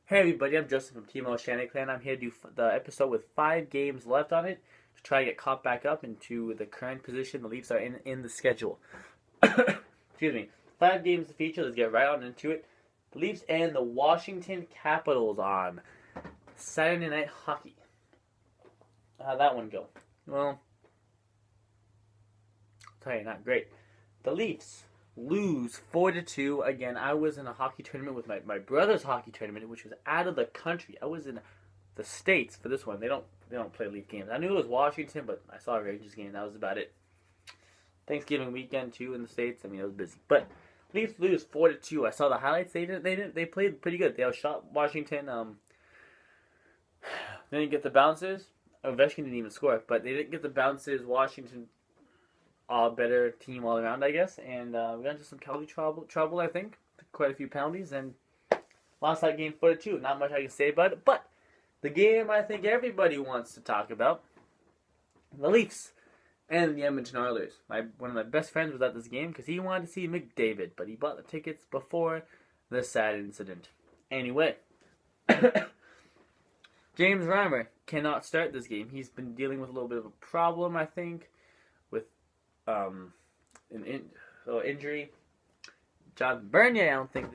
Hey everybody, I'm Justin from Team Oceanic Clan. I'm here to do the episode with 5 games left on it to try to get caught back up into the current position the Leafs are in the schedule. Excuse me. 5 games to feature. Let's get right on into it. The Leafs and the Washington Capitals on Saturday Night Hockey. How'd that one go? Well, I'll tell you, not great. The Leafs lose 4-2. Again, I was in a hockey tournament with my brother's hockey tournament, which was out of the country. I was in the States for this one. They don't play Leaf games. I knew it was Washington, but I saw a Rangers game. That was about it. Thanksgiving weekend too in the States. I mean, it was busy. But Leafs lose 4-2. I saw the highlights. They played pretty good. They outshot Washington. They didn't get the bounces. Ovechkin didn't even score, but they didn't get the bounces. Washington, a better team all around, I guess. And we got into some penalty trouble, I think. Quite a few penalties, and lost that game 4-2. Not much I can say about it, but the game I think everybody wants to talk about, the Leafs and the Edmonton Oilers. One of my best friends was at this game because he wanted to see McDavid, but he bought the tickets before the sad incident. Anyway, James Reimer cannot start this game. He's been dealing with a little bit of a problem, I think, with an injury. John Bernier, I don't think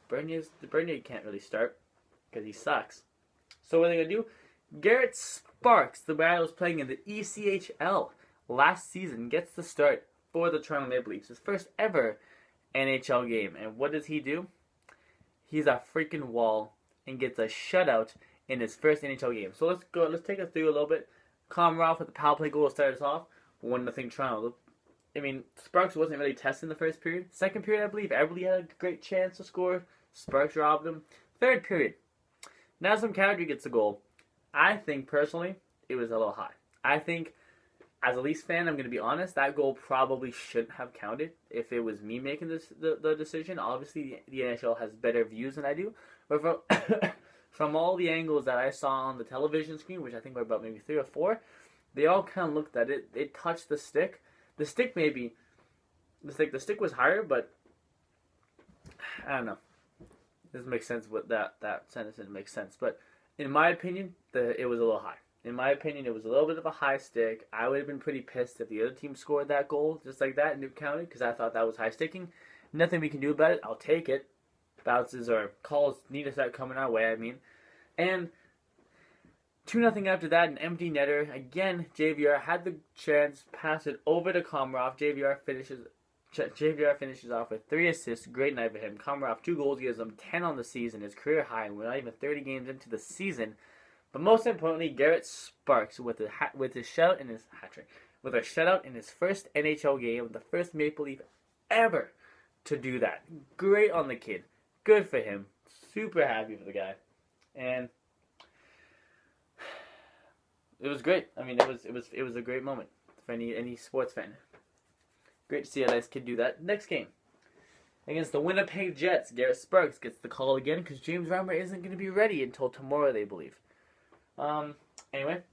Bernier can't really start because he sucks. So what are they gonna do? Garrett Sparks, the guy who was playing in the ECHL last season, gets the start for the Toronto Maple Leafs, his first ever NHL game. And what does he do? He's a freaking wall and gets a shutout in his first NHL game. So let's take us through a little bit. Komarov with the power play goal to start us off. 1-0 Toronto. I mean, Sparks wasn't really tested in the first period. Second period, I believe, Everly had a great chance to score. Sparks robbed him. Third period, Nazem Kadri gets the goal. I think, personally, it was a little high. I think, as a Leafs fan, I'm going to be honest, that goal probably shouldn't have counted if it was me making the decision. Obviously, the NHL has better views than I do. But from all the angles that I saw on the television screen, which I think were about maybe 3 or 4, they all kind of looked at it. It touched the stick. The stick the stick was higher, but I don't know. It doesn't make sense. What that sentence didn't make sense. But in my opinion, it was a little high. In my opinion, it was a little bit of a high stick. I would have been pretty pissed if the other team scored that goal just like that and it counted because I thought that was high sticking. Nothing we can do about it. I'll take it. Bounces or calls need to start coming our way. I mean, and 2-0 after that, an empty netter. Again, JVR had the chance, pass it over to Komarov. JVR finishes off with 3 assists. Great night for him. Komarov, 2 goals, gives him 10 on the season, his career high, and we're not even 30 games into the season. But most importantly, Garrett Sparks with his shutout in his hat trick, with a shutout in his first NHL game, the first Maple Leaf ever to do that. Great on the kid. Good for him. Super happy for the guy, and it was great. I mean, it was a great moment for any sports fan. Great to see a nice kid do that. Next game, against the Winnipeg Jets, Garrett Sparks gets the call again because James Reimer isn't going to be ready until tomorrow, they believe. Anyway,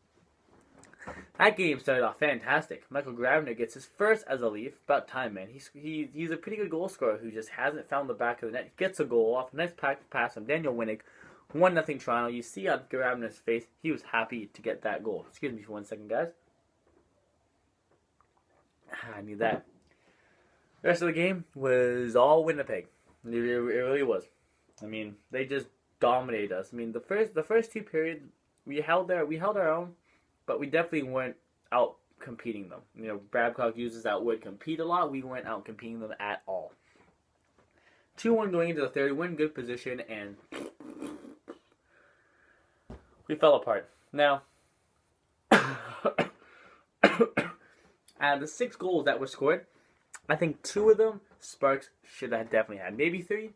that game started off fantastic. Michael Grabner gets his first as a Leaf. About time, man. He's a pretty good goal scorer who just hasn't found the back of the net. He gets a goal off a nice pass from Daniel Winnick. 1-0 Toronto. You see on Grabner's face, he was happy to get that goal. Excuse me for 1 second, guys. I need that. The rest of the game was all Winnipeg. It really was. I mean, they just dominated us. I mean, the first 2 periods, we held our own, but we definitely weren't out competing them. You know, Babcock uses that word compete a lot. We weren't out competing them at all. 2-1 going into the third. We're in good position, and we fell apart. Now, out of the 6 goals that were scored, I think 2 of them Sparks should have definitely had. Maybe 3.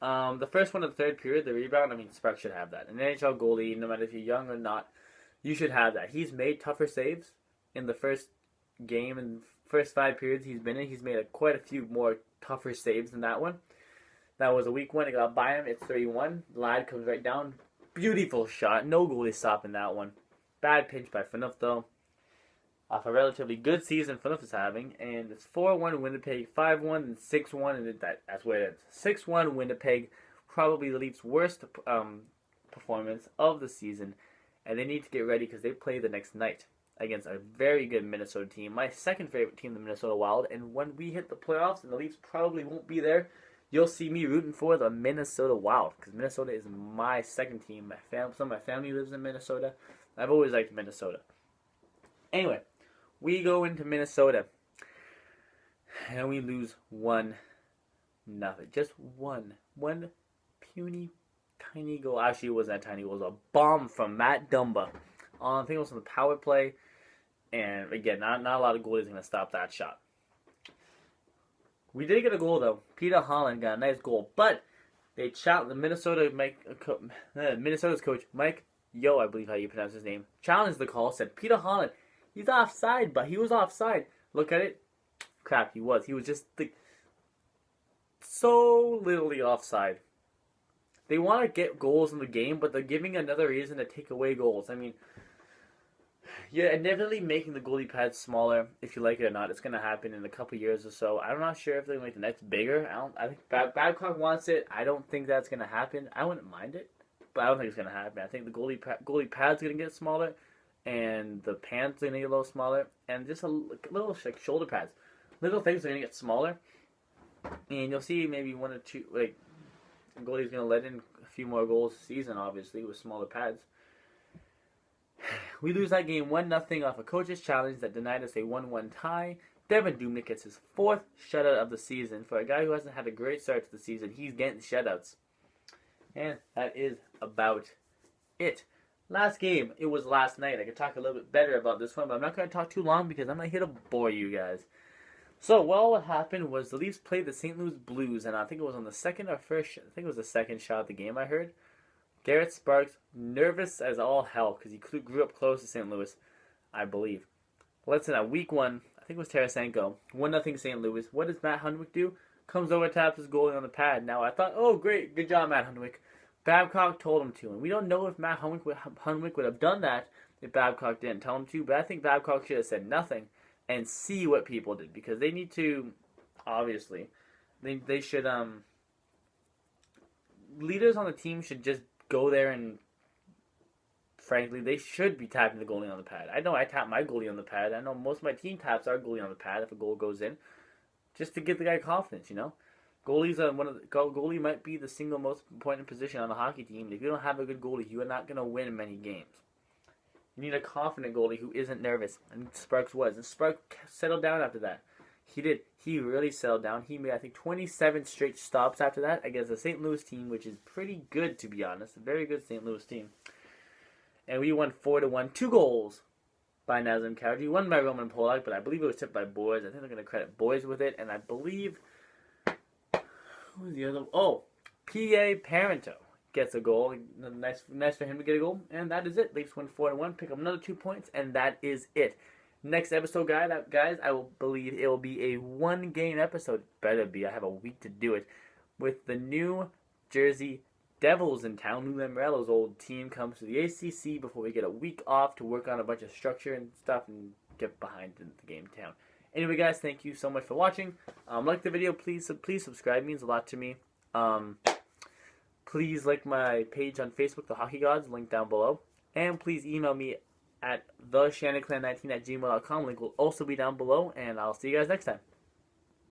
The first one of the third period, the rebound, I mean, Sparks should have that. An NHL goalie, no matter if you're young or not, you should have that. He's made tougher saves in the first game and first 5 periods he's been in. He's made quite a few more tougher saves than that one. That was a weak one. It got by him. It's 3-1. Ladd comes right down. Beautiful shot. No goalie stopping that one. Bad pinch by Phaneuf, though. Off a relatively good season Phaneuf is having. And it's 4-1 Winnipeg, 5-1, and 6-1. And that's where it ends. 6-1 Winnipeg. probably the Leafs' worst performance of the season, and they need to get ready because they play the next night against a very good Minnesota team, my second favorite team, the Minnesota Wild. And when we hit the playoffs and the Leafs probably won't be there, you'll see me rooting for the Minnesota Wild because Minnesota is my second team. Some of my family lives in Minnesota. I've always liked Minnesota. Anyway, we go into Minnesota and we lose 1-0. Just one puny, tiny goal. Actually, it wasn't that tiny. It was a bomb from Matt Dumba. I think it was on the power play. And again, not a lot of goalies going to stop that shot. We did get a goal though. Peter Holland got a nice goal, but they challenged Minnesota's coach Mike Yeo, I believe how you pronounce his name, challenged the call. Said Peter Holland, he's offside, but he was offside. Look at it. Crap, he was. He was just so literally offside. They want to get goals in the game, but they're giving another reason to take away goals. I mean, you're inevitably making the goalie pads smaller, if you like it or not. It's going to happen in a couple years or so. I'm not sure if they're going to make the nets bigger. I think Babcock wants it. I don't think that's going to happen. I wouldn't mind it, but I don't think it's going to happen. I think the goalie pad's going to get smaller, and the pants are going to get a little smaller, and just a little like shoulder pads. Little things are going to get smaller, and you'll see maybe one or two, like, the goalie's going to let in a few more goals this season, obviously, with smaller pads. We lose that game 1-0 off a coach's challenge that denied us a 1-1 tie. Devin Dubnyk gets his 4th shutout of the season. For a guy who hasn't had a great start to the season, he's getting shutouts. And that is about it. Last game, it was last night. I could talk a little bit better about this one, but I'm not going to talk too long because I'm not here to bore you guys. So, what happened was the Leafs played the St. Louis Blues, and I think it was on the second or first, I think it was the second shot of the game I heard. Garrett Sparks, nervous as all hell, because he grew up close to St. Louis, I believe. Let's say week 1, I think it was Tarasenko, 1-0 St. Louis. What does Matt Hunwick do? Comes over, taps his goalie on the pad. Now, I thought, oh, great, good job, Matt Hunwick. Babcock told him to, and we don't know if Matt Hunwick would have done that if Babcock didn't tell him to, but I think Babcock should have said nothing and see what people did, because they need to, obviously, they should, leaders on the team should just go there and, frankly, they should be tapping the goalie on the pad. I know I tap my goalie on the pad. I know most of my team taps our goalie on the pad if a goal goes in, just to give the guy confidence, you know? Goalie might be the single most important position on a hockey team. If you don't have a good goalie, you are not going to win many games. You need a confident goalie who isn't nervous, and Sparks was. And Sparks settled down after that. He did. He really settled down. He made, I think, 27 straight stops after that against the St. Louis team, which is pretty good, to be honest. A very good St. Louis team. And we won 4-1. 2 goals by Nazem Kadri. 1 by Roman Polak, but I believe it was tipped by Boys. I think they're going to credit Boys with it. And I believe... Who was the other? Oh, P.A. Parento gets a goal. Nice for him to get a goal. And that is it. Leafs win 4-1. Pick up another 2 points. And that is it. Next episode, guys, I will believe it will be a 1-game episode. Better be. I have a week to do it. With the New Jersey Devils in town. Lou Lamoriello's old team comes to the ACC before we get a week off to work on a bunch of structure and stuff and get behind in the game town. Anyway, guys, thank you so much for watching. Like the video, please subscribe. It means a lot to me. Please like my page on Facebook, The Hockey Gods, link down below. And please email me at theshannoclan19@gmail.com. Link will also be down below, and I'll see you guys next time.